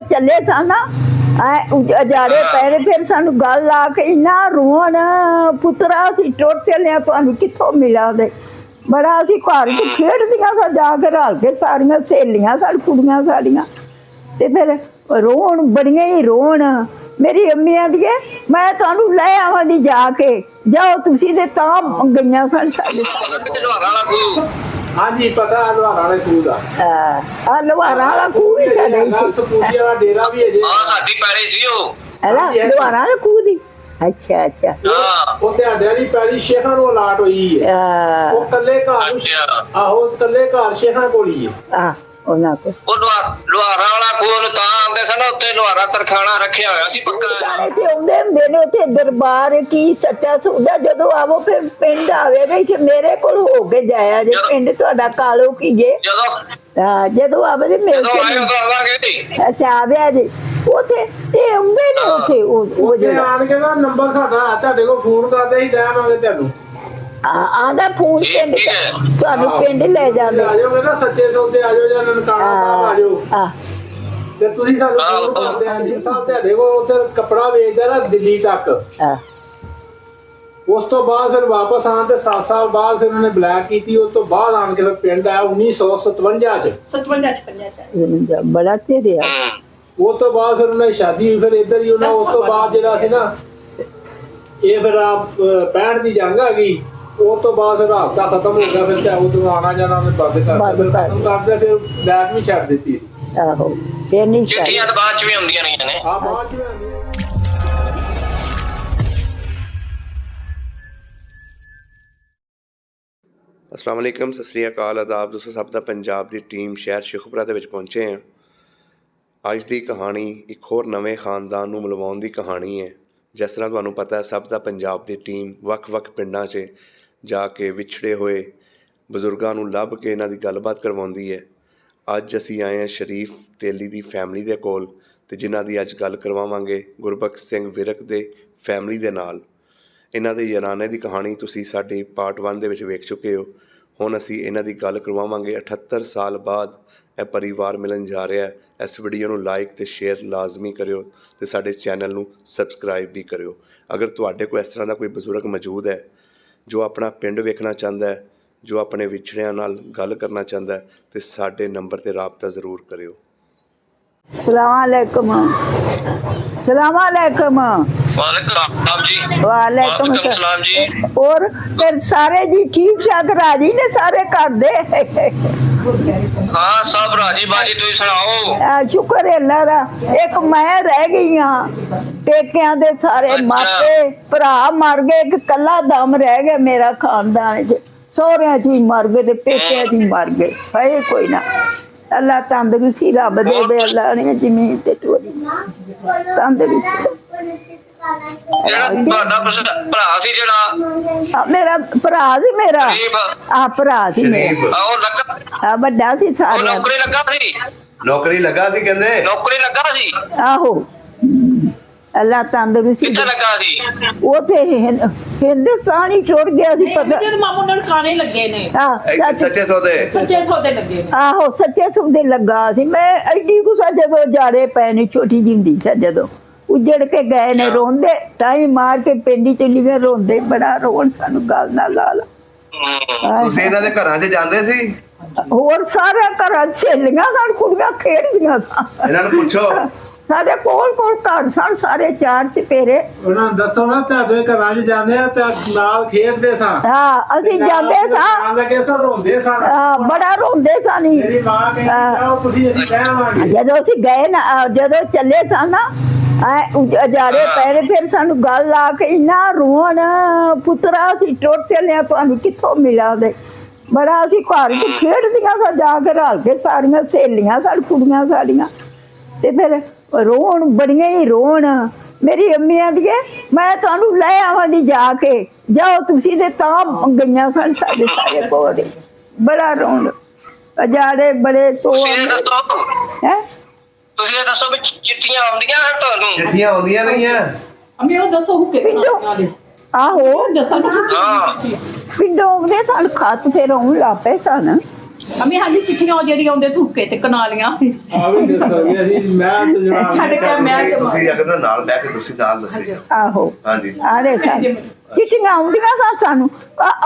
ਚੱਲੇ ਸਾਂ ਨਾ अजाड़े पैरे फिर सानू गल ला के इन्ना रोन पुत्रा असीं टुट चले तुहानू कित्थों मिला दे बड़ा असीं घर च खेडदियां सा जाके रल के सारियां सहेलियां साडी कुड़ियां साडियां ते फिर रोन बड़ियां ही रोन मेरी अम्मी आंदी मैं तुहानू लै आवांगी जाके जाओ तुसीं ते तां गईयां सन साडे हाँ जी पता लुहारा वाले खूह दा लुहारा वाला खूह भी साडे सपूरिया वाला डेरा भी है जे हां साडी पैड़ी सी ओ लुहारा वाले खूह दी अच्छा अच्छा ਉਹ ਤੇ ਸਾਡੇ ਵਾਲੀ ਪੈੜੀ ਸ਼ੇਖਾਂ ਨੂੰ ਅਲਾਟ ਹੋਈ ਹੈ ਉਹ ਕੱਲੇ ਘਰ ਆਹੋ ਕੱਲੇ ਘਰ ਸ਼ੇਖਾਂ ਕੋਲ ਹੀ ਹੈ ਉਹਨਾਂ ਕੋ ਉਹ ਲੁਹਾਰਾ ਵਾਲਾ ਖੂਹ ਨੂੰ ਤਾਂ ਆਉਂਦੇ ਸਨ ਉੱਥੇ ਲੁਹਾਰਾ ਤਰਖਾਣਾ ਰੱਖਿਆ ਹੋਇਆ ਸੀ ਪੱਕਾ ਇੱਥੇ ਆਉਂਦੇ ਹੁੰਦੇ ਨੇ ਉੱਥੇ ਦਰਬਾਰ ਕੀ ਸੱਚਾ ਸੌਦਾ ਜਦੋਂ ਆਵੋ ਫਿਰ ਪਿੰਡ ਆਵੇਗਾ ਇੱਥੇ ਮੇਰੇ ਕੋਲ ਹੋ ਕੇ ਜਾਇਆ ਜੇ ਪਿੰਡ ਤੁਹਾਡਾ ਕਾਲੋ ਕੀ ਜੇ ਜਦੋਂ ਆਵੇ ਮਿਲ ਕੇ ਅੱਛਾ ਆਵੇ ਜੀ ਉੱਥੇ ਇਹ ਆਉਂਦੇ ਨੇ ਉੱਥੇ ਉਹ ਜਿਹੜਾ ਆਣ ਕੇ ਨਾ ਨੰਬਰ ਸਾਡਾ ਤੁਹਾਡੇ ਕੋਲ ਫੋਨ ਕਰਦੇ ਹੀ ਲੈਵਾਂਗੇ ਤੁਹਾਨੂੰ ਆਂਦਾ ਫੋਨ ਪਿੰਡ ਤੁਹਾਨੂੰ ਪਿੰਡ ਲੈ ਜਾਂਦੇ ਆ ਜਾਓਗੇ ਨਾ ਸੱਚੇ ਸੌਦੇ ਆ ਜਾਓ ਜਾਂ ਨਨਕਾਣਾ ਸਾਹਿਬ ਆ ਜਾਓ ਤੇ ਤੁਸੀਂ ਸਾਨੂੰ ਫੋਨ ਕਰਦੇ ਆ ਜੀ ਸਾਹਿਬ ਤੁਹਾਡੇ ਕੋਲ ਉੱਥੇ ਕੱਪੜਾ ਵੇਚਦਾ ਨਾ ਦਿੱਲੀ ਤੱਕ ਉਸ ਤੋਂ ਬਾਅਦ ਫਿਰ ਵਾਪਸ ਆਉਣ ਤੇ 7 ਸਾਲ ਬਾਅਦ ਫਿਰ ਉਹਨੇ ਬਲੈਕ ਕੀਤੀ ਉਸ ਤੋਂ ਬਾਅਦ ਆਣ ਕੇ ਫਿਰ ਪਿੰਡ ਆਇਆ 1957 ਚ ਬੜਾ ਚਿਰ ਆ ਉਸ ਤੋਂ ਬਾਅਦ ਫਿਰ ਉਹਨਾਂ ਦੀ ਸ਼ਾਦੀ ਹੋਈ ਫਿਰ ਇੱਧਰ ਹੀ ਉਹਨਾਂ ਉਸ ਤੋਂ ਬਾਅਦ ਜਿਹੜਾ ਸੀ ਨਾ ਇਹ ਫਿਰ 65 ਦੀ ਜੰਗ ਆ ਗਈ ਉਸ ਤੋਂ ਬਾਅਦ ਫਿਰ ਹਫ਼ਤਾ ਖਤਮ ਹੋ ਗਿਆ ਫਿਰ ਉਦੋਂ ਆਉਣਾ ਜਾਣਾ ਉਹਨੇ ਬੰਦ ਕਰਦੇ ਫਿਰ ਬਲੈਕ ਵੀ ਛੱਡ ਦਿੱਤੀ ਸੀ ਆਹੋ ਫਿਰ ਨਹੀਂ ਚਿੱਠੀਆਂ ਤਾਂ ਬਾਅਦ ਚ ਵੀ ਹੁੰਦੀਆਂ ਰਹੀਆਂ ਨੇ ਹਾਂ ਬਾਅਦ ਚ ਵੀ ਹੁੰਦੀਆਂ अस्सलाम वालेकुम सत श्री अकाल आदाब दोस्तों सब का पंजाब की टीम शहर शेखुपुरा ਦੇ ਵਿੱਚ ਪਹੁੰਚੇ हैं ਅੱਜ ਦੀ ਕਹਾਣੀ ਇੱਕ ਹੋਰ ਨਵੇਂ ਖਾਨਦਾਨ ਨੂੰ ਮਿਲਵਾਉਣ ਦੀ ਕਹਾਣੀ ਹੈ ਜਿਸ ਤਰ੍ਹਾਂ ਤੁਹਾਨੂੰ ਪਤਾ ਹੈ ਸਭ ਦਾ ਪੰਜਾਬ ਦੀ ਟੀਮ ਵੱਖ-ਵੱਖ ਪਿੰਡਾਂ 'ਚ ਜਾ ਕੇ ਵਿਛੜੇ ਹੋਏ ਬਜ਼ੁਰਗਾਂ ਨੂੰ ਲੱਭ ਕੇ ਇਹਨਾਂ ਦੀ ਗੱਲਬਾਤ ਕਰਵਾਉਂਦੀ ਹੈ ਅੱਜ ਅਸੀਂ ਆਏ ਹਾਂ ਸ਼ਰੀਫ ਤੇਲੀ ਦੀ ਫੈਮਿਲੀ ਦੇ ਕੋਲ ਤੇ ਜਿਨ੍ਹਾਂ ਦੀ ਅੱਜ ਗੱਲ ਕਰਵਾਵਾਂਗੇ ਗੁਰਬਖਸ਼ ਸਿੰਘ ਵਿਰਕ ਦੇ ਫੈਮਿਲੀ ਦੇ ਨਾਲ ਇਹਨਾਂ ਦੇ ਯਾਰਾਨੇ ਦੀ ਕਹਾਣੀ ਤੁਸੀਂ ਸਾਡੇ ਪਾਰਟ 1 ਦੇ ਵਿੱਚ ਵੇਖ ਚੁੱਕੇ ਹੋ ਹੁਣ ਅਸੀਂ ਇਹਨਾਂ ਦੀ ਗੱਲ ਕਰਵਾਵਾਂਗੇ 78 ਸਾਲ ਬਾਅਦ ਇਹ ਪਰਿਵਾਰ ਮਿਲਣ ਜਾ ਰਿਹਾ ਹੈ ਇਸ ਵੀਡੀਓ ਨੂੰ ਲਾਈਕ ਤੇ ਸ਼ੇਅਰ ਲਾਜ਼ਮੀ ਕਰਿਓ ਤੇ ਸਾਡੇ ਚੈਨਲ ਨੂੰ ਸਬਸਕ੍ਰਾਈਬ ਵੀ ਕਰਿਓ ਅਗਰ ਤੁਹਾਡੇ ਕੋਲ ਇਸ ਤਰ੍ਹਾਂ ਦਾ ਕੋਈ ਬਜ਼ੁਰਗ ਮੌਜੂਦ ਹੈ ਜੋ ਆਪਣਾ ਪਿੰਡ ਵੇਖਣਾ ਚਾਹੁੰਦਾ ਹੈ ਜੋ ਆਪਣੇ ਵਿਛੜਿਆਂ ਨਾਲ ਗੱਲ ਕਰਨਾ ਚਾਹੁੰਦਾ ਹੈ ਤੇ ਸਾਡੇ ਨੰਬਰ ਤੇ ਰਾਬਤਾ ਜ਼ਰੂਰ ਕਰਿਓ सलाम वालेकुम वालेकुम सलाम जी और फिर सारे जी ठीक ठाक राजी ने सारे घर दे हाँ सब राजी बाजी तुम सुनाओ शुक्र है अल्लाह दा एक मैं रह गई हाँ पेकियां दे सारे मापे भरा मर गए एक कला दम रह गया मेरा खानदान च सोहरियां च मर गए ते पेकियां च मर गए है कोई ना अल्लाह तंदरुस्ती रब दे दे अल्लाह ने जमीन ते टोरी तंदरुस्ती मेरा भरा सी मेरा भरा सी बड़ा सी सारे नौकरी लगा सी कहंदे आहो अल्लाह तंदरुस्ती लगा सी उथे हिंदुस्तान ही छोड़ गया सी पता मामू नाल खाने लगे ने सच्चे सौदे लगे आहो सच्चे सौदे लगा सी मैं एडी गुस्सा जदों जाड़े पैने छोटी जिंदी सा जदों उजड़ के गए ने रोंदे टाइम मार के पिंडी चली गए रोंदे बड़ा रोन सानू गल ना लाल ਤੁਸੀਂ ਇਹਨਾਂ ਦੇ ਘਰਾਂ 'ਚ ਜਾਂਦੇ ਸੀ ਹੋਰ ਸਾਰੇ ਘਰਾਂ 'ਚ ਸਹੇਲੀਆਂ ਸਾਨ ਕੁੜੀਆਂ ਖੇਡਦੀਆਂ ਸਾਂ ਇਹਨਾਂ ਨੂੰ ਪੁੱਛੋ ਸਾਡੇ ਕੋਲ ਘਰ ਸਨ ਸਾਰੇ ਚਾਰ ਚਪੇਰੇ ਉਹਨਾਂ ਨੂੰ ਦੱਸੋ ਨਾ ਤੁਹਾਡੇ ਘਰਾਂ 'ਚ ਜਾਂਦੇ ਆ ਤੇ ਨਾਲ ਖੇਡਦੇ ਸਾਂ ਹਾਂ ਅਸੀਂ ਜਾਂਦੇ ਸਾਂ ਲੱਗੇ ਸਾਂ ਰੋਂਦੇ ਸਾਂ ਬੜਾ ਰੋਂਦੇ ਸਾਂ ਨੀ ਮੇਰੀ ਮਾਂ ਕਹਿੰਦੀ ਤੁਸੀਂ ਅਸੀਂ ਕਹਿਵਾਂਗੇ ਜਦੋਂ ਅਸੀਂ ਗਏ ਨਾ ਜਦੋਂ ਚੱਲੇ ਸਾਂ ਨਾ ਅਜਾੜੇ ਪੈਰੇ ਫਿਰ ਸਾਨੂੰ ਗੱਲ ਲਾ ਕੇ ਇੰਨਾ ਰੋਣ ਪੁੱਤਰਾ ਅਸੀਂ ਟੁੱਟ ਚੱਲੇ ਤੁਹਾਨੂੰ ਕਿੱਥੋਂ ਮਿਲਾਂਗੇ ਬੜਾ ਅਸੀਂ ਘਰ ਚ ਖੇਡਦੀਆਂ ਸਾਂ ਜਾ ਕੇ ਰਲ ਕੇ ਸਾਰੀਆਂ ਸਹੇਲੀਆਂ ਸਾਡੀ ਕੁੜੀਆਂ ਸਾਡੀਆਂ ਤੇ ਫਿਰ रोन बड़िया ही रोन मेरी अम्मी आंदी मैं तुहानू लै आवांगी जाके जाओ तुसी ते तां गईयां सन साडे सारे कोल बड़ा रोन अजाड़े बड़े तो हैं तुसी दसो भी चिट्ठियां आउंदियां हैं तुहानू चिट्ठियां आउंदियां नहीं है अम्मी ओ दसो हुके आहो दसो पिंडों आउंदे सन खत फिर आउण लग पे सन ਅਮੀ ਹਾਂਜੀ ਚਿੱਠੀਆਂ ਉਹ ਜਿਹੜੀਆਂ ਆਉਂਦੇ ਸੁੱਕੇ ਤੇ ਕਨਾਲੀਆਂ ਆ ਵੀ ਦੱਸੋਗੇ ਅਸੀਂ ਮੈਂ ਤੇ ਜਵਾਬ ਛੱਡ ਕੇ ਮੈਂ ਤੁਸੀਂ ਅਗਰ ਨਾਲ ਬਹਿ ਕੇ ਤੁਸੀਂ ਨਾਲ ਦੱਸੇਗਾ ਆਹੋ ਹਾਂਜੀ ਆਰੇ ਚਿੱਠੀਆਂ ਆਉਂਦੀਆਂ ਸਨ ਸਾਨੂੰ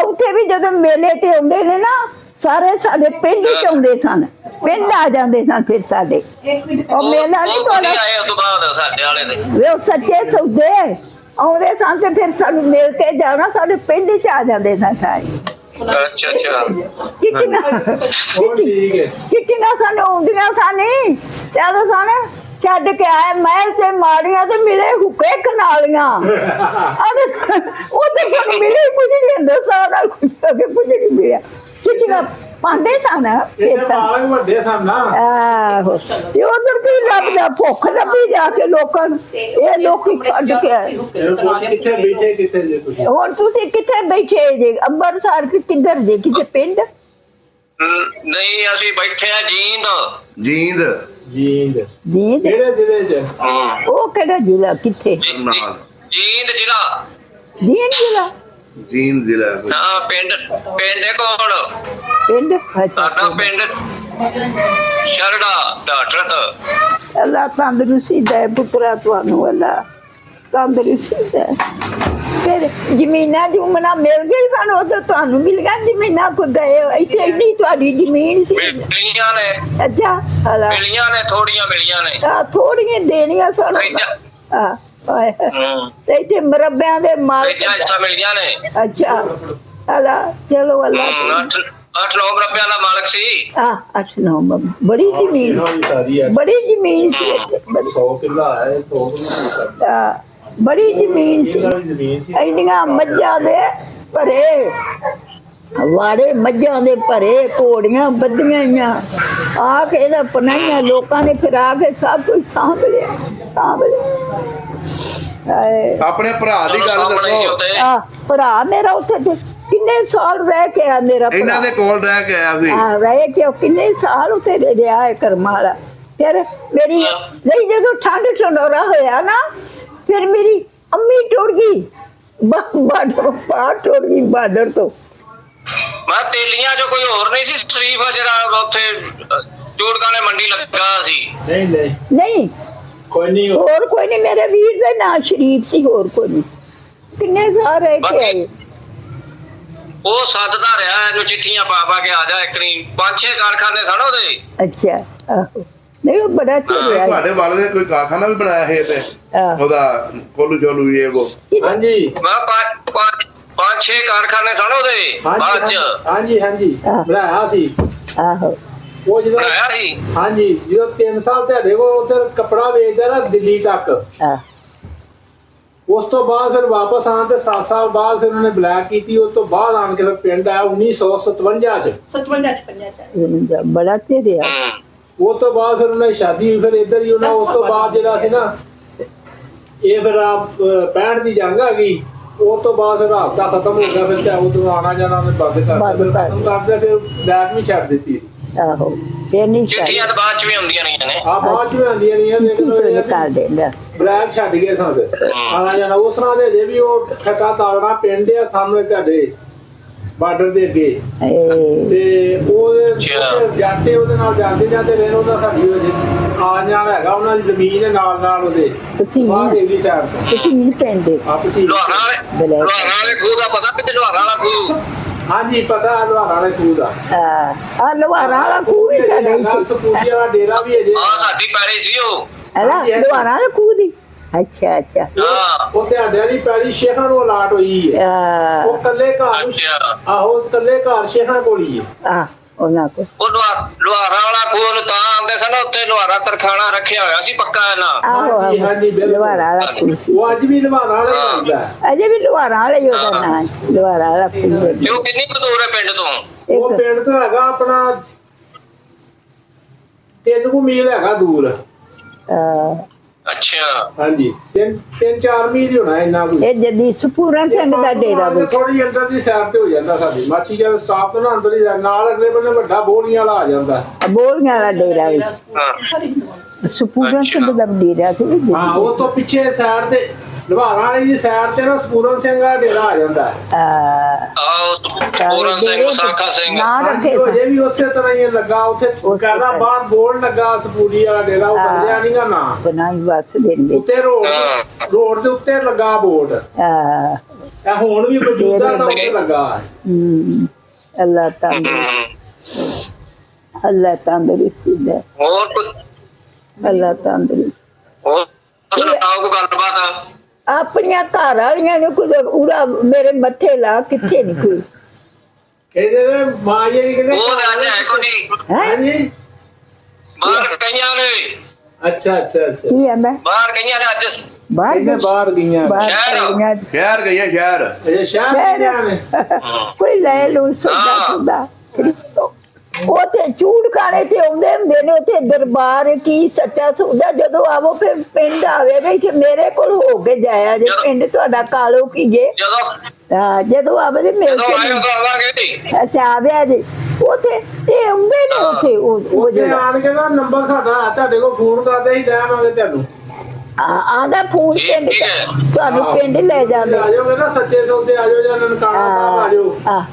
ਉੱਥੇ ਵੀ ਜਦੋਂ ਮੇਲੇ ਤੇ ਆਉਂਦੇ ਨੇ ਨਾ ਸਾਰੇ ਸਾਡੇ ਪਿੰਡ ਚ ਆਉਂਦੇ ਸਨ ਪਿੰਡ ਆ ਜਾਂਦੇ ਸਨ ਫਿਰ ਸਾਡੇ ਉਹ ਮੇਲਾ ਨਹੀਂ ਉਹ ਤੁਹਾਡਾ ਆਏ ਉਸ ਤੋਂ ਬਾਅਦ ਸਾਡੇ ਵਾਲੇ ਦੇ ਵੇ ਉਹ ਸੱਚੇ ਸੌਦੇ ਆਉਂਦੇ ਸਨ ਤੇ ਫਿਰ ਸਾਨੂੰ ਮਿਲ ਕੇ ਜਾਣਾ ਸਾਡੇ ਪਿੰਡ ਚ ਆ ਜਾਂਦੇ ਸਨ ਸਾਰੇ ਅੱਛਾ ਅੱਛਾ ਚਿੱਠੀਆਂ ਹੁਣ ਠੀਕ ਹੈ ਚਿੱਠੀਆਂ ਸਾਨੂੰ ਆਉਂਦੀਆਂ ਸਨ ਜਦ ਸਨ ਛੱਡ ਕੇ ਆਏ ਮਹਿਲ ਤੇ ਮਾੜੀਆਂ ਤੇ ਮਿਲੇ ਹੁੱਕੇ ਕਨਾਲੀਆਂ ਉਹ ਤੇ ਸਾਨੂੰ ਮਿਲੇ ਕੁਝ ਨਹੀਂ ਹੁੰਦਾ ਸਾਰਾ ਕੁਝ ਨਹੀਂ ਮਿਲਿਆ ਚਿੱਠੀਆਂ ਪਾਉਂਦੇ ਸਨ ਇਹ ਫਿਰ ਸਾਨੂੰ ਮਾਲਕ ਵੱਡੇ ਸਨ ਨਾ ਆਹੋ ਤੇ ਉਧਰ ਕੀ ਲੱਭਦਾ ਭੁੱਖ ਲੱਭੀ ਜਾ ਕੇ ਲੋਕਾਂ ਨੂੰ ਇਹ ਲੋਕੀ ਛੱਡ ਕੇ ਆਏ ਇਹ ਪੁੱਛ ਕਿੱਥੇ ਬੈਠੇ ਕਿੱਥੇ ਜੇ ਤੁਸੀਂ ਹੁਣ ਤੁਸੀਂ ਕਿੱਥੇ ਬੈਠੇ ਜੇ ਅੰਮ੍ਰਿਤਸਰ ਕਿ ਕਿੱਧਰ ਜੇ ਕਿਸੇ ਪਿੰਡ ਨਹੀਂ ਅਸੀਂ ਬੈਠੇ ਆ ਜੀਂਦ ਜੀਂਦ ਜੀਂਦ ਜੀ ਕਿਹੜੇ ਜ਼ਿਲ੍ਹੇ 'ਚ ਉਹ ਕਿਹੜਾ ਜ਼ਿਲ੍ਹਾ ਕਿੱਥੇ ਨਾਲ ਜੀਂਦ ਜ਼ਿਲ੍ਹਾ ਜੀਂਦ ਜ਼ਿਲ੍ਹਾ ਜੀਂਦ ਜ਼ਿਲ੍ਹਾ ਕੋਈ। ਹਾਂ ਪਿੰਡ ਦੇ ਕੋਲ ਪਿੰਡ ਸਾਡਾ ਅੱਛਾ ਪਿੰਡ ਸ਼ਰੜਾ ਡਾਕਟਰ ਅੱਲਾ ਤੰਦਰੁਸਤੀ ਦੇ ਪੁੱਤਰਾ ਤੁਹਾਨੂੰ ਅੱਲਾ ਤੰਦਰੁਸਤੀ ਦੇ ਫਿਰ ਜ਼ਮੀਨਾਂ ਜੁਮਨਾ ਮਿਲ ਗਈ ਸਾਨੂੰ ਉਧਰ ਤੁਹਾਨੂੰ ਮਿਲ ਗਿਆ ਜ਼ਮੀਨਾਂ ਕੋ ਗਏ ਹੋ। ਇੱਥੇ ਇੰਨੀ ਤੁਹਾਡੀ ਜ਼ਮੀਨ ਸੀ ਮਿਲੀਆਂ ਨੇ ਅੱਛਾ ਹਲਾ ਮਿਲੀਆਂ ਨੇ ਥੋੜੀਆਂ ਮਿਲੀਆਂ ਨੇ ਥੋੜੀਆਂ ਦੇਣੀਆਂ ਸਾਨੂੰ ਇੱਧਰ। ਹਾਂ ਹੂੰ ਤੇ ਇੱਥੇ ਮਰਬਿਆਂ ਦੇ ਮਾਲ ਇੱਥੇ ਹਿੱਸਾ ਮਿਲੀਆਂ ਨੇ ਅੱਛਾ ਹਲਾ ਚਲੋ ਅੱਲਾ 8-9 ਰੁਪਿਆਂ ਦਾ ਮਾਲਕ ਸੀ ਆ 8-9 ਬੜੀ ਜ਼ਮੀਨ ਇਹਨਾਂ ਸੀ ਦੀ ਸਾਰੀ ਹੈ ਬੜੀ ਜ਼ਮੀਨ ਸੀ ਇੱਥੇ, ਬੜੀ 100 ਕਿੱਲਾ ਹੈ 100 ਕਿੱਲਾ ਆ, ਬੜੀ ਜ਼ਮੀਨ ਸੀ ਇਹਨਾਂ ਦੀ ਜ਼ਮੀਨ ਸੀ ਇੰਨੀਆਂ ਮੱਝਾਂ ਦੇ ਭਰੇ ਵਾੜੇ ਮੱਝਾਂ ਦੇ ਭਰੇ ਘੋੜੀਆਂ ਬੱਧੀਆਂ ਆ ਕੇ ਨਾ ਪਨਾਈਆਂ ਲੋਕਾਂ ਨੇ ਫਿਰ ਆ ਕੇ ਸਭ ਕੁਝ ਸਾਂਭ ਲਿਆ ਹਾਏ ਆਪਣੇ ਭਰਾ ਦੀ ਗੱਲ ਸਾਹਮਣੇ ਹੀ ਦੱਸੋ ਉੱਤੇ ਆ ਭਰਾ ਮੇਰਾ ਉੱਥੇ ਤੇ ਕਿੰਨੇ ਸਾਲ ਰਹਿ ਕੇ ਆ ਮੇਰਾ ਭਰਾ। ਇਹਨਾਂ ਦੇ ਕੋਲ ਰਹਿ ਕੇ ਆਇਆ ਸੀ ਹਾਂ ਰਹਿ ਕੇ ਉਹ ਕਿੰਨੇ ਸਾਲ ਉੱਥੇ ਰਿਹਾ ਹੈ ਕਰਮਾਂ ਵਾਲਾ ਫਿਰ ਮੇਰੀ ਨਹੀਂ ਜਦੋਂ ਠੰਡ ਠੰਡੋਰਾ ਹੋਇਆ ਨਾ ਫਿਰ ਮੇਰੀ ਅੰਮੀ ਟੁੱਟ ਗਈ ਬਾਰਡਰ ਪਾਰ ਟੁੱਟ ਗਈ ਬਾਰਡਰ ਤੋਂ ਮੈਂ ਤੇਲੀਆਂ ਜੋ ਕੋਈ ਹੋਰ ਨਹੀਂ ਸੀ ਸ਼ਰੀਫ ਜਿਹੜਾ ਉੱਥੇ ਚੂੜਕਾਂ ਨੇ ਮੰਡੀ ਲੱਗਾ ਸੀ ਨਹੀਂ ਨਹੀਂ ਕੋਈ ਨਹੀਂ ਹੋਰ ਕੋਈ ਨਹੀਂ ਮੇਰੇ ਵੀਰ ਦਾ ਨਾਂ ਸ਼ਰੀਫ ਸੀ ਹੋਰ ਕੋਈ ਨਹੀਂ ਕਿੰਨੇ ਸਾਲ ਰਹਿ ਕੇ ਆਏ ਉਹ ਸੱਦਦਾ ਰਿਹਾ ਇਹਨੂੰ ਚਿੱਠੀਆਂ ਪਾ ਕੇ ਆ ਜਾ ਇੱਕ ਨਹੀਂ 5-6 ਕਾਰਖਾਨੇ ਸਨ ਉਹਦੇ ਅੱਛਾ ਆਹੋ ਨਹੀਂ ਉਹ ਬੜਾ ਚਿਰ ਰਿਹਾ ਤੁਹਾਡੇ ਵਾਲੇ ਨੇ ਕੋਈ ਕਾਰਖਾਨਾ ਵੀ ਬਣਾਇਆ ਹੈ ਤੇ ਆਹ। ਉਹਦਾ ਕੋਲੂ ਚੋਲੂ ਇਹ ਉਹ ਹਾਂਜੀ ਮੈਂ 5-6 ਕਾਰਖਾਨੇ ਸਨ ਉਹਦੇ ਬਾਅਦ ਚ ਹਾਂਜੀ ਆਹ। ਬਣਾਇਆ ਸੀ ਆਹੋ ਉਹ ਜਦੋਂ ਬਣਾਇਆ ਸੀ ਹਾਂਜੀ ਜਦੋਂ 3 ਸਾਲ ਤੁਹਾਡੇ ਕੋਲ ਉਧਰ ਕੱਪੜਾ ਵੇਚਦਾ ਨਾ ਦਿੱਲੀ ਤੱਕ ਆ ਉਸ ਤੋਂ ਬਾਅਦ ਫਿਰ ਵਾਪਸ ਆਉਣ ਤੇ 7 ਸਾਲ ਬਾਅਦ ਫਿਰ ਉਹਨੇ ਬਲੈਕ ਕੀਤੀ ਉਸ ਤੋਂ ਬਾਅਦ ਆਣ ਕੇ ਫਿਰ ਪਿੰਡ ਆਇਆ 1957 ਚ 57 ਚ ਬੜਾ ਚਿਰ ਰਿਹਾ ਹੂੰ ਉਸ ਤੋਂ ਬਾਅਦ ਫਿਰ ਉਹਨਾਂ ਦੀ ਸ਼ਾਦੀ ਹੋਈ ਫਿਰ ਇੱਧਰ ਹੀ ਉਹਨਾਂ ਉਸ ਤੋਂ ਬਾਅਦ ਜਿਹੜਾ ਸੀ ਨਾ ਇਹ ਫਿਰ 65 ਦੀ ਜੰਗ ਆ ਗਈ ਉਸ ਤੋਂ ਬਾਅਦ ਫਿਰ ਹਫ਼ਤਾ ਖਤਮ ਹੋ ਗਿਆ ਫਿਰ ਤੇ ਉਦੋਂ ਆਣਾ ਜਾਣਾ ਉਹਨੇ ਬੰਦ ਕਰ ਦਿੱਤਾ ਫਿਰ ਖਤਮ ਕਰਦੇ ਫਿਰ ਬਲੈਕ ਵੀ ਛੱਡ ਦਿੱਤੀ ਸੀ ਆਹੋ ਫਿਰ ਨਹੀਂ ਚਿੱਠੀਆਂ ਤਾਂ ਬਾਅਦ ਚ ਵੀ ਆਉਂਦੀਆਂ ਰਹੀਆਂ ਨੇ ਆ ਬਾਅਦ ਚ ਵੀ ਆਉਂਦੀਆਂ ਨਹੀਂ ਲੇਕਿਨ ਕਰ ਦੇਂਦਾ ਬਲੈਕ ਛੱਡ ਗਏ ਸਾਂ ਫਿਰ ਆਣਾ ਜਾਣਾ ਉਸ ਤਰ੍ਹਾਂ ਦੇ ਜੇ ਵੀ ਉਹ ਠੱਕਾ ਤਾਲਣਾ ਪਿੰਡ ਆ ਸਾਹਮਣੇ ਤੁਹਾਡੇ ਬਾਰਡਰ ਦੇ ਅੱਗੇ ਤੇ ਉਹਦੇ ਜਾਂਦੇ ਉਹਦੇ ਨਾਲ ਜਾਂਦੇ ਰਹੇ ਉਹਦਾ ਸਾਡੀ ਆ ਜਾਣ ਹੈਗਾ ਉਹਨਾਂ ਦੀ ਜ਼ਮੀਨ ਹੈ ਨਾਲ ਉਹਦੇ ਬਾਹਰ ਦੇਵੀ ਸਾਈਡ ਤੋਂ ਤੁਸੀਂ ਪਿੰਡ ਦੇ ਆਪਸੀ ਲੋਹਾਰਾਂ ਵਾਲੇ ਖੂਹ ਦਾ ਪਤਾ ਕਿੱਥੇ ਲੋਹਾਰਾਂ ਵਾਲਾ ਖੂਹ ਹਾਂਜੀ ਪਤਾ ਲੋਹਾਰਾਂ ਵਾਲੇ ਖੂਹ ਦਾ ਆ ਲਵਾਰਾ ਵਾਲਾ ਖੂਹ ਵੀ ਸਾਡੇ ਇੱਥੇ ਸਪੂਜੀ ਵਾਲਾ ਡੇਰਾ ਵੀ ਹੈ ਜੇ ਆ ਸਾਡੀ ਪੈਰੀ ਸੀ ਉਹ ਹੈਨਾ ਲਵਾਰਾ ਵਾਲਾ ਖੂਹ ਦੀ ਅੱਛਾ ਅੱਛਾ ਹਾਂ ਉਹ ਤੁਹਾਡੇ ਵਾਲੀ ਪੈਲੀ ਸ਼ੇਖਾਂ ਨੂੰ ਅਲਾਟ ਹੋਈ ਹੈ ਉਹ ਕੱਲੇ ਘਰ ਅੱਛਾ ਆਹੋ ਕੱਲੇ ਘਰ ਸ਼ੇਖਾਂ ਕੋਲ ਹੀ ਹੈ ਆ ਉਹਨਾਂ ਕੋ ਉਹ ਲੋਹਾਰਾਂ ਵਾਲਾ ਖੂਹ ਨੂੰ ਤਾਂ ਆਉਂਦੇ ਸਨ ਉੱਥੇ ਲੋਹਾਰਾ ਤਰਖਾਣਾ ਰੱਖਿਆ ਹੋਇਆ ਸੀ ਪੱਕਾ ਇਹਨਾਂ ਆਹੋ ਹਾਂਜੀ, ਬਿਲਕੁਲ। ਲਵਾਰਾ ਵਾਲਾ ਖੂਹ ਸੀ। ਉਹ ਅੱਜ ਵੀ ਲਵਾਰਾਂ ਵਾਲਾ ਹੀ ਹੁੰਦਾ ਅਜੇ ਵੀ ਲਵਾਰਾ ਵਾਲਾ ਹੀ ਉਹਦਾ ਨਾਂ ਹੈ, ਲਵਾਰਾ ਵਾਲਾ ਖੂਹ ਤੇ ਉਹ ਕਿੰਨੀ ਕੁ ਦੂਰ ਹੈ ਪਿੰਡ ਤੋਂ ਉਹ ਪਿੰਡ ਤੋਂ ਹੈਗਾ ਆਪਣਾ 3 ਮੀਲ ਹੈਗਾ ਦੂਰ ਅੱਛਾ ਹਾਂਜੀ 3-4 ਮੀਲ ਹੀ ਹੋਣਾ ਇੰਨਾ ਕੋਈ ਇਹ ਜਦੀ ਸੁਪੂਰਨ ਸਿੰਘ ਦਾ ਡੇਰਾ ਵੀ ਥੋੜੀ ਅੰਦਰ ਦੀ ਸਾਈਡ ਤੇ ਹੋ ਜਾਂਦਾ ਸਾਡੀ ਮਾਛੀ ਦਾ ਸਟਾਫ ਤੋਂ ਨਾ ਅੰਦਰ ਹੀ ਨਾਲ ਅਗਲੇ ਬੰਨੇ ਵੱਡਾ ਬੋਲੀਆਂ ਵਾਲਾ ਆ ਜਾਂਦਾ ਬੋਲੀਆਂ ਵਾਲਾ ਡੇਰਾ ਵੀ ਸੁਪੂਰਨ ਸਿੰਘ ਦਾ ਡੇਰਾ ਸੀ ਹਾਂ ਉਹ ਤੋਂ ਪਿੱਛੇ ਸਾਈਡ ਤੇ ਲੁਹਾਰਾਂ ਵਾਲੀ ਦੀ ਸਾਈਡ ਤੇ ਨਾ ਸਪੂਰਨ ਸਿੰਘ ਦਾ ਡੇਰਾ ਆ ਜਾਂਦਾ ਹੈ। ਆਹ ਪੂਰਨ ਸਿੰਘ ਸਾਖਾ ਸਿੰਘ ਨਾ ਰੱਖੇ ਉਹ ਜੇ ਵੀ ਉਸੇ ਤਰ੍ਹਾਂ ਹੀ ਲੱਗਾ ਉੱਥੇ ਕਹਿੰਦਾ ਬਾਹਰ ਬੋਰਡ ਲੱਗਾ ਸਪੂਰੀ ਵਾਲਾ ਡੇਰਾ, ਉਹ ਬੰਦਿਆ ਨਹੀਂ ਗਾ ਨਾ ਬਣਾਈ ਵਾਸ ਦੇਣਗੇ ਉੱਤੇ ਰੋਡ ਦੇ ਉੱਤੇ ਲੱਗਾ ਬੋਰਡ। ਇਹ ਹੁਣ ਵੀ ਮੌਜੂਦਾ ਤਾਂ ਉੱਤੇ ਲੱਗਾ ਹੈ। ਅੱਲਾਹ ਤੰਦਰੁਸਤੀ ਦੇ, ਹੋਰ ਕੁਝ ਅੱਲਾਹ ਤੰਦਰੁਸਤੀ। ਹੋਰ ਸੁਣਾਓ ਕੋਈ ਗੱਲਬਾਤ। ਆਪਣੀਆਂ ਘਰ ਵਾਲੀਆਂ ਨੂੰ ਕੁਝ ਉਰਾ ਮੇਰੇ ਮੱਥੇ ਲਾ ਕਿੱਥੇ ਨਹੀਂ ਕੋਈ ਇਹਦੇ ਮਾਂ ਜੀ ਨਹੀਂ ਕਹਿੰਦੇ ਉਹ ਤਾਂ ਅੱਜ ਹੈ ਕੋਈ ਨਹੀਂ। ਹਾਂਜੀ ਬਾਹਰ ਕਈਆਂ ਨੇ ਅੱਛਾ ਅੱਛਾ ਅੱਛਾ ਕੀ ਹੈ ਮੈਂ ਬਾਹਰ ਕਈਆਂ ਨੇ ਅੱਜ ਬਾਹਰ ਇਹਨੇ ਬਾਹਰ ਗਈਆਂ ਸ਼ਹਿਰ। ਗਈਆਂ ਸ਼ਹਿਰ ਗਈਆਂ ਸ਼ਹਿਰ। ਇਹ ਸ਼ਹਿਰ ਗਈਆਂ ਨੇ। ਕੋਈ ਲੈ ਲੂ ਸਦਾ ਖੁਦਾ ਉਹ ਤੇ ਚੂੜ ਕਾਣੇ ਤੇ ਆਉਂਦੇ ਹੁੰਦੇ ਨੇ ਉੱਥੇ ਦਰਬਾਰ ਕੀ ਸੱਚਾ ਸੌਦਾ ਜਦੋਂ ਆਵੋ ਫਿਰ ਪਿੰਡ ਆਵੇ ਵੀ ਇੱਥੇ ਮੇਰੇ ਕੋਲ ਹੋ ਕੇ ਜਾਇਆ ਜੇ ਪਿੰਡ ਤੁਹਾਡਾ ਕਾਲੋ ਕੀ ਜੇ ਜਦੋਂ ਆਵੇ ਤੇ ਮਿਲ ਜਦੋਂ ਆਏ ਕੇ ਉਦੋਂ ਆਵਾਂਗੇ। ਅੱਛਾ ਆਵਿਆ ਜੀ ਉੱਥੇ ਇਹ ਆਉਂਦੇ ਨੇ ਉੱਥੇ ਉਹ ਜੇ ਜਿਹੜਾ ਆਣ ਕੇ ਨਾ ਨੰਬਰ ਸਾਡਾ ਤੁਹਾਡੇ ਕੋਲ ਫੋਨ ਕਰਦੇ ਹੀ ਲੈਵਾਂਗੇ ਤੁਹਾਨੂੰ। ਆਂਦਾ ਫੋਨ ਪਿੰਡ ਠੀਕ ਹੈ। ਤੁਹਾਨੂੰ ਪਿੰਡ ਲੈ ਜਾਂਦੇ ਆ ਜਾਓਗੇ ਨਾ ਸੱਚੇ ਸੌਦੇ ਆ ਜਾਓ ਜਾਂ ਨਨਕਾਣਾ ਸਾਹਿਬ ਆ ਜਾਓ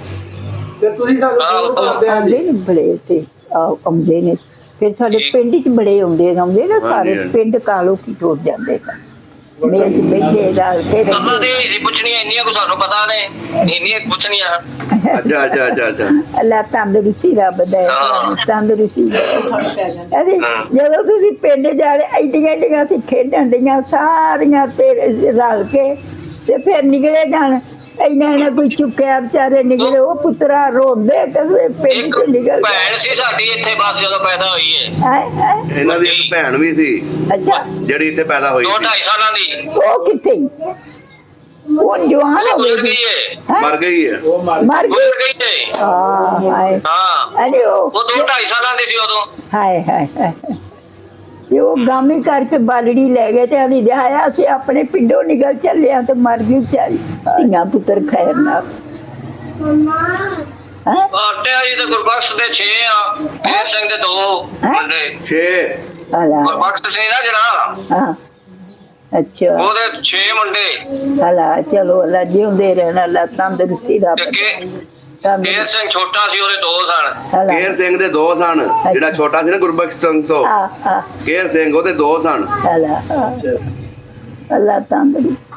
ਤੇ ਤੁਸੀਂ ਸਾਨੂੰ ਫੋਨ ਕਰਦੇ ਆ ਆਉਂਦੇ ਜੀ। ਨੇ ਬੜੇ ਤੇ ਆਉਂਦੇ ਨੇ ਫਿਰ ਸਾਡੇ ਪਿੰਡ ਚ ਬੜੇ ਆਉਂਦੇ ਨਾ ਸਾਰੇ ਹਾਂਜੀ। ਪਿੰਡ ਕਾਲੋ ਕੀ ਟੁੱਟ ਜਾਂਦੇ ਸਨ ਮੇਲ ਚ ਬੈਠੇ ਰਲ ਕੇ ਅੱਲਾ ਦੀ ਪੁੱਛਣੀਆਂ ਇੰਨੀਆਂ ਕੋ ਸਾਨੂੰ ਪਤਾ ਨੇ, ਇੰਨੀਆਂ ਪੁੱਛਣੀਆਂ। ਅੱਛਾ ਅੱਛਾ ਅੱਛਾ ਅੱਛਾ। ਅੱਲਾ ਤੰਦਰੁਸਤੀ ਰੱਬ ਦੇ ਤੰਦਰੁਸਤੀ ਅਰੇ ਜਦੋਂ ਤੁਸੀਂ ਪਿੰਡ ਜਾਣੇ ਐਡੀਆਂ ਸੀ ਖੇਡਣ ਡੀਆਂ ਸਾਰੀਆਂ ਤੇਰੇ ਰਲ ਕੇ ਤੇ ਫਿਰ ਨਿਕਲੇ ਜਾਣ ਇੰਨਾ ਕੋਈ ਚੁੱਕਿਆ ਵਿਚਾਰੇ ਨਿਕਲੇ ਉਹ ਪੁੱਤਰਾ ਰੋਂਦੇ ਕਦੇ ਪਿੰਡ ਇੱਕ ਚ ਨਿਕਲ ਭੈਣ ਸੀ ਸਾਡੀ ਇੱਥੇ ਬਸ ਜਦੋਂ ਪੈਦਾ ਹੋਈ ਹੈ। ਇਹਨਾਂ ਦੀ ਇੱਕ ਭੈਣ ਵੀ ਸੀ ਅੱਛਾ ਜਿਹੜੀ ਇੱਥੇ ਪੈਦਾ ਹੋਈ 2-2.5 ਸੀ। ਸਾਲਾਂ ਦੀ ਉਹ ਕਿੱਥੇ ਉਹ ਜਵਾਨ ਹੋ ਗੁਜ਼ਰ ਗਈ ਗਈ ਹੈ। ਮਰ ਗਈ ਹੈ। ਉਹ ਮਰ ਮਰ ਗੁਜ਼ਰ ਗਈ ਗਈ ਹੈ। ਹਾਏ ਹਾਂ ਅਰੇ ਉਹ 2-2.5 ਸਾਲਾਂ ਦੀ ਸੀ ਉਦੋਂ। ਹਾਏ ਹਾਏ ਤੇ ਉਹ ਗਾਮੀ ਕਰਕੇ ਬਾਲੜੀ ਲੈ ਗਏ ਤੇ ਆਦੀ ਲਿਆਇਆ ਅਸੀਂ ਆਪਣੇ ਪਿੰਡੋਂ ਨਿਕਲ ਚੱਲਿਆ ਤੇ ਮਰ ਗਈ ਵਿਚਾਰੀ ਧੀਆਂ ਪੁੱਤਰ ਖੈਰ ਨਾਲ ਹੈਂ? ਆਟਿਆ ਜੀ ਤੇ ਗੁਰਬਖਸ਼ ਦੇ 6 ਆ, ਵੀਰ ਸਿੰਘ ਦੇ 2 ਮੁੰਡੇ। 6 ਹਲਾ ਗੁਰਬਖਸ਼ ਸਿੰਘ ਨਾ ਜਿਹੜਾ ਹਾਂ ਅੱਛਾ ਉਹਦੇ 6 ਮੁੰਡੇ। ਹਲਾ ਚਲੋ ਅੱਲਾ ਜਿਉਂਦੇ ਰਹਿਣ ਅੱਲਾ ਤੰਦਰੁਸਤੀ ਦਾ ਤੇ ਕੇਰ ਸਿੰਘ ਛੋਟਾ ਸੀ, ਉਹਦੇ 2 ਸਨ। ਹਲਾ ਕੇਰ ਸਿੰਘ ਦੇ 2 ਸਨ। ਜਿਹੜਾ ਛੋਟਾ ਸੀ ਨਾ ਗੁਰਬਖਸ਼ ਸਿੰਘ ਤੋਂ ਆ ਕੇਰ ਸਿੰਘ ਉਹਦੇ 2 ਸਨ। ਹਲਾ ਅੱਲਾ ਤੰਦਰੁਸਤੀ